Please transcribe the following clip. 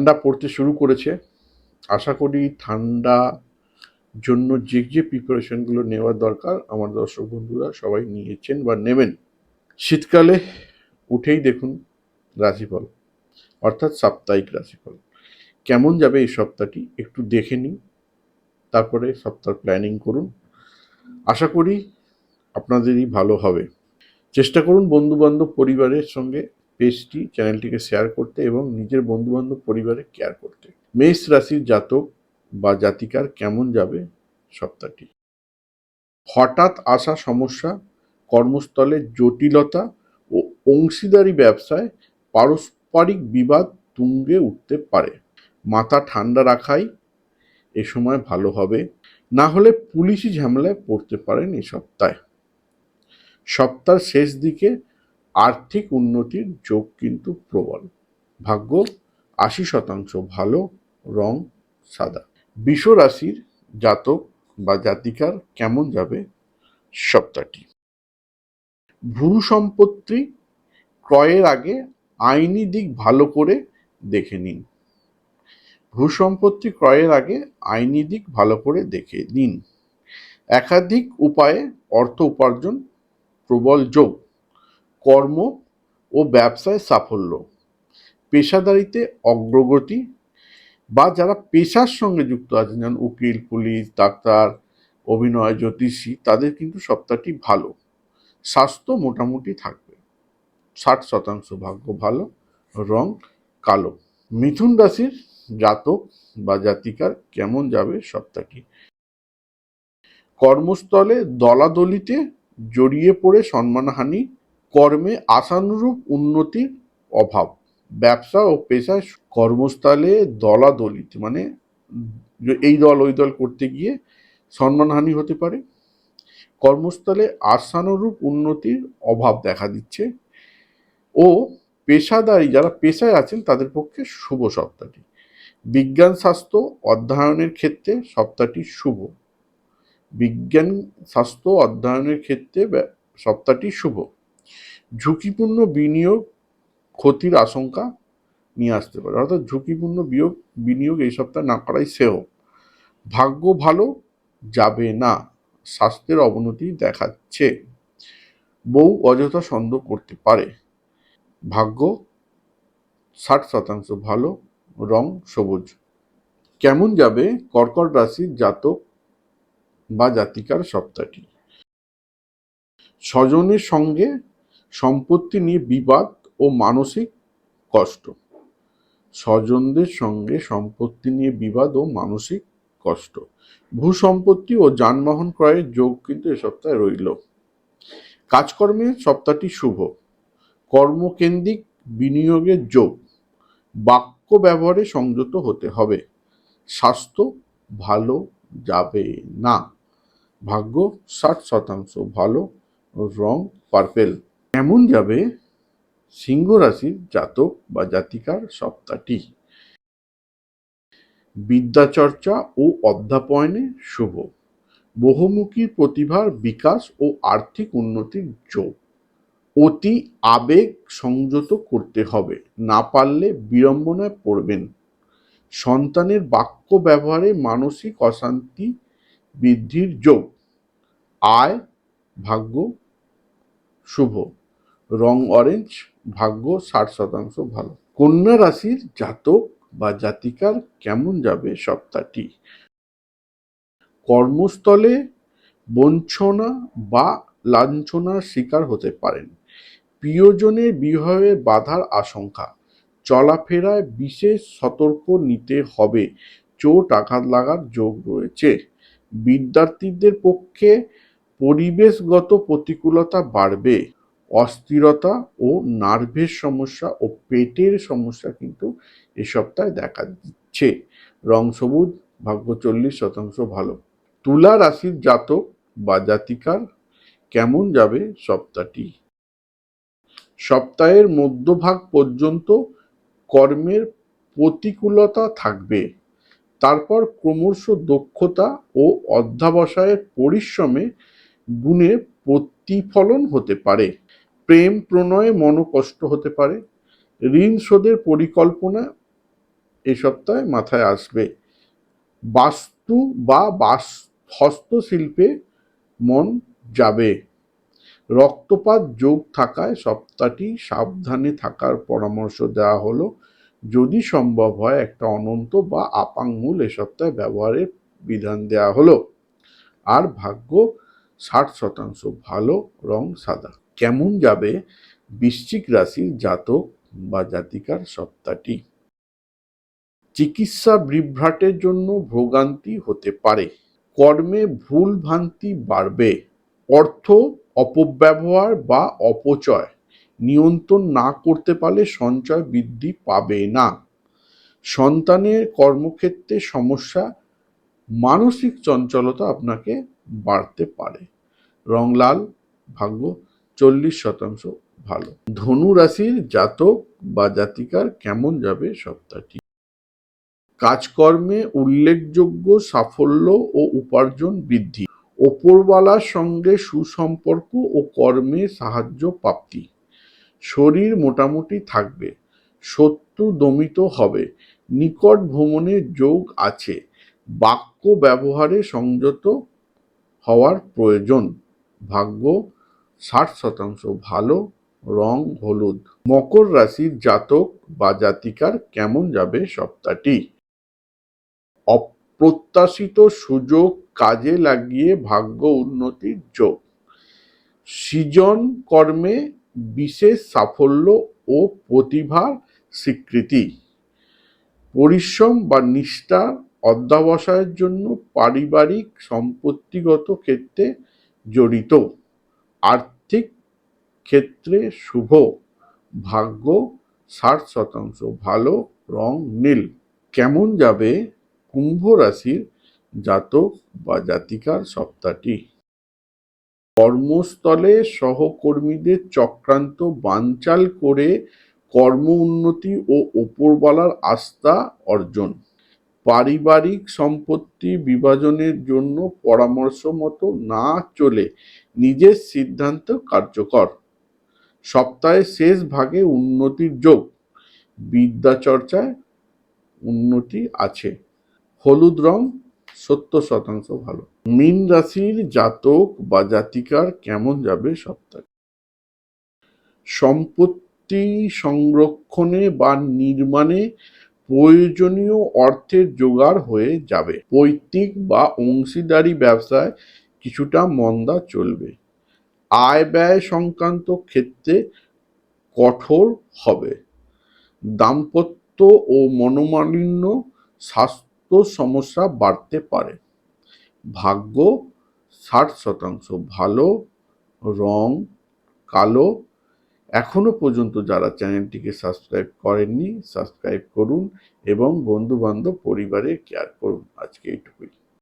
ঠান্ডা পড়তে শুরু করেছে। আশা করি ঠান্ডা জন্য যে প্রিপারেশনগুলো নেওয়ার দরকার আমার দর্শক বন্ধুরা সবাই নিয়েছেন বা নেবেন। শীতকালে উঠেই দেখুন রাশিফল, অর্থাৎ সাপ্তাহিক রাশিফল কেমন যাবে এই সপ্তাহটি একটু দেখে নিন, তারপরে সপ্তাহ প্ল্যানিং করুন। আশা করি আপনাদেরই ভালো হবে। চেষ্টা করুন বন্ধুবান্ধব পরিবারের সঙ্গে পেজটি চ্যানেলটিকে শেয়ার করতে এবং নিজের বন্ধুবান্ধব পরিবারে কেয়ার করতে। মেষ রাশির জাতক বা জাতিকার কেমন যাবে সপ্তাহটি? হঠাৎ আসা সমস্যা, কর্মস্থলে জটিলতা ও অংশীদারি ব্যবসায় পারস্পরিক বিবাদ তুঙ্গে উঠতে পারে। মাথা ঠান্ডা রাখাই এ সময় ভালো হবে, না হলে পুলিশি ঝামেলায় পড়তে পারেন এই সপ্তাহে। সপ্তাহের শেষ দিকে আর্থিক উন্নতির যোগ কিন্তু প্রবল। ভাগ্য ৮০% ভালো, রং সাদা। বৃষ রাশির জাতক বা জাতিকার কেমন যাবে সপ্তাহটি? ভূ সম্পত্তি ক্রয়ের আগে আইনি দিক ভালো করে দেখে নিন। ভূ সম্পত্তি ক্রয়ের আগে আইনি দিক ভালো করে দেখে নিন। একাধিক উপায়ে অর্থ উপার্জন প্রবল যোগ। কর্ম ও ব্যবসায় সাফল্য, পেশাদারিতে অগ্রগতি বা যারা পেশার সঙ্গে যুক্ত আছেন যেমন উকিল, পুলিশ, ডাক্তার, অভিনয়, জ্যোতিষী, তাদের কিন্তু সপ্তাহটি ভালো। স্বাস্থ্য মোটামুটি থাকবে। ৬০% ভাগ্য ভালো, রং কালো। মিথুন রাশির জাতক বা জাতিকার কেমন যাবে সপ্তাহটি? কর্মস্থলে দলাদলিতে জড়িয়ে পড়ে সম্মানহানি, কর্মে আশানুরূপ উন্নতির অভাব। ব্যবসা ও পেশায় কর্মস্থলে দলাদলিতে মানে এই দল ওই দল করতে গিয়ে সম্মানহানি হতে পারে। কর্মস্থলে আশানুরূপ উন্নতির অভাব দেখা দিচ্ছে ও পেশাদারী যারা পেশায় আছেন তাদের পক্ষে শুভ সপ্তাহটি। বিজ্ঞান স্বাস্থ্য অধ্যয়নের ক্ষেত্রে সপ্তাহটি শুভ। বিজ্ঞান স্বাস্থ্য অধ্যয়নের ক্ষেত্রে সপ্তাহটি শুভ। ঝুঁকিপূর্ণ বিনিয়োগ ক্ষতির আশঙ্কা নিয়ে আসতে পারে, অর্থাৎ ঝুঁকিপূর্ণ বিনিয়োগ এই সপ্তাহে না করাই শ্রেয়। ভাগ্য ভালো যাবে না, স্বাস্থ্যের অবনতি দেখাচ্ছে। বউ অযথা সন্দেহ করতে পারে। ভাগ্য ৬০% ভালো, রং সবুজ। কেমন যাবে কর্কট রাশির জাতক বা জাতিকার সপ্তাহটি? স্বজনের সঙ্গে সম্পত্তি নিয়ে বিবাদ ও মানসিক কষ্ট। স্বজনদের সঙ্গে সম্পত্তি নিয়ে বিবাদ ও মানসিক কষ্ট। ভূ সম্পত্তি ও যানবাহন ক্রয়ের যোগ কিন্তু এ সপ্তাহে রইল। কাজকর্মে সপ্তাহটি শুভ। কর্মকেন্দ্রিক বিনিয়োগের যোগ। বাক্য ব্যবহারে সংযত হতে হবে। স্বাস্থ্য ভালো যাবে না। ভাগ্য ৬০% ভালো, রং পার্পেল। কেমন যাবে সিংহ রাশির জাতক বা জাতিকার সপ্তাহটি? বিদ্যাচর্চা ও অধ্যাপনে শুভ। বহুমুখী প্রতিভার বিকাশ ও আর্থিক উন্নতির যোগ। অতি আবেগ সংযত করতে হবে, না পারলে বিড়ম্বনায় পড়বেন। সন্তানের বাক্য ব্যবহারে মানসিক অশান্তি বৃদ্ধির যোগ। আয় ভাগ্য শুভ, রং অরেঞ্জ। ভাগ্য ৬০% ভালো। কন্যা রাশির জাতক বা জাতিকার কেমন যাবে সপ্তাহটি? কর্মস্থলে বঞ্চনা বা লাঞ্ছনার শিকার হতে পারেন। প্রিয়জনের বিবাহে বাধার আশঙ্কা। চলাফেরায় বিশেষ সতর্ক নিতে হবে, চোট আঘাত লাগার যোগ রয়েছে। বিদ্যার্থীদের পক্ষে পরিবেশগত প্রতিকূলতা বাড়বে। অস্থিরতা ও নার্ভের সমস্যা ও পেটের সমস্যা কিন্তু এ সপ্তাহে দেখা দিচ্ছে। রং সবুজ, ভাগ্য ৪০% ভালো। তুলা রাশির জাতক বা জাতিকার কেমন যাবে সপ্তাহটি? সপ্তাহের মধ্যভাগ পর্যন্ত কর্মের প্রতিকূলতা থাকবে, তারপর ক্রমশ দক্ষতা ও অধ্যবসায়ের পরিশ্রমে গুণে প্রতিফলন হতে পারে। প্রেম প্রণয়ে মনোকষ্ট হতে পারে। ঋণ শোধের পরিকল্পনা এই সপ্তাহে মাথায় আসবে। বাস্তু বা হস্তশিল্পে মন যাবে। রক্তপাত যোগ থাকায় সপ্তাহটি সাবধানে থাকার পরামর্শ দেওয়া হলো। যদি সম্ভব হয় একটা অনন্ত বা আপাঙ্গুল এ সপ্তাহে ব্যবহারের বিধান দেওয়া হলো। আর ভাগ্য 60% ভালো, রং সাদা। কেমন যাবে বৃশ্চিক রাশির জাতক বা জাতিকার সপ্তাহটি? চিকিৎসা বিভ্রাটের জন্য ভোগান্তি হতে পারে। কর্মে ভুল ভ্রান্তি বাড়বে। অর্থ অপব্যবহার বা অপচয় নিয়ন্ত্রণ না করতে পারলে সঞ্চয় বৃদ্ধি পাবে না। সন্তানের কর্মক্ষেত্রে সমস্যা, মানসিক চঞ্চলতা আপনাকে বাড়তে পারে। রং লাল, ভাগ্য 40% ভালো। ধনু রাশির জাতক বা জাতিকার কেমন যাবে সপ্তাহটি? কাজকর্মে উল্লেখযোগ্য সাফল্য ও উপার্জন বৃদ্ধি। ওপরওয়ালার সঙ্গে সুসম্পর্ক ও কর্মে সাহায্য প্রাপ্তি। শরীর মোটামুটি থাকবে। শত্রু দমিত হবে। নিকট ভ্রমণের যোগ আছে। বাক্য ব্যবহারে সংযত হওয়ার প্রয়োজন। ভাগ্য 60% ভালো, রং হলুদ। মকর রাশির জাতক বা জাতিকার কেমন যাবে সপ্তাহটি? অপ্রত্যাশিত সুযোগ কাজে লাগিয়ে ভাগ্য উন্নতির যোগ। সৃজন কর্মে বিশেষ সাফল্য ও প্রতিভার স্বীকৃতি। পরিশ্রম বা নিষ্ঠার অধ্যবসায়ের জন্য পারিবারিক সম্পত্তিগত ক্ষেত্রে জড়িত। আর্থিক ক্ষেত্রে শুভ। ভাগ্য 60% ভালো, রং নীল। কেমন যাবে কুম্ভ রাশির জাতক বা জাতিকার সপ্তাহটি? কর্মস্থলে সহকর্মীদের চক্রান্ত বানচাল করে কর্ম উন্নতি ও ওপরওয়ালার আস্থা অর্জন। পারিবারিক সম্পত্তি বিভাজনের জন্য পরামর্শ মতো না চলে নিজের সিদ্ধান্ত কার্যকর। সপ্তাহের শেষ ভাগে উন্নতির যোগ। বিদ্যা চর্চায় উন্নতি আছে। হলুদ রং 70% ভালো। মীন রাশির জাতক বা জাতিকার কেমন যাবে সপ্তাহ? সম্পত্তি সংরক্ষণে বা নির্মাণে প্রয়োজনীয় অর্থের জোগাড় হয়ে যাবে। পৈতৃক বা অংশীদারি ব্যবসায় কিছুটা মন্দা চলবে। আয় ব্যয় সংক্রান্ত ক্ষেত্রে কঠোর হবে। দাম্পত্য ও মনোমালিন্য, স্বাস্থ্য সমস্যা বাড়তে পারে। ভাগ্য 60% ভালো, রং কালো। এখনো পর্যন্ত যারা চ্যানেলটিকে সাবস্ক্রাইব করেননি সাবস্ক্রাইব করুন এবং বন্ধু বান্ধব পরিবারের কেয়ার করুন। আজকে এইটুকুই।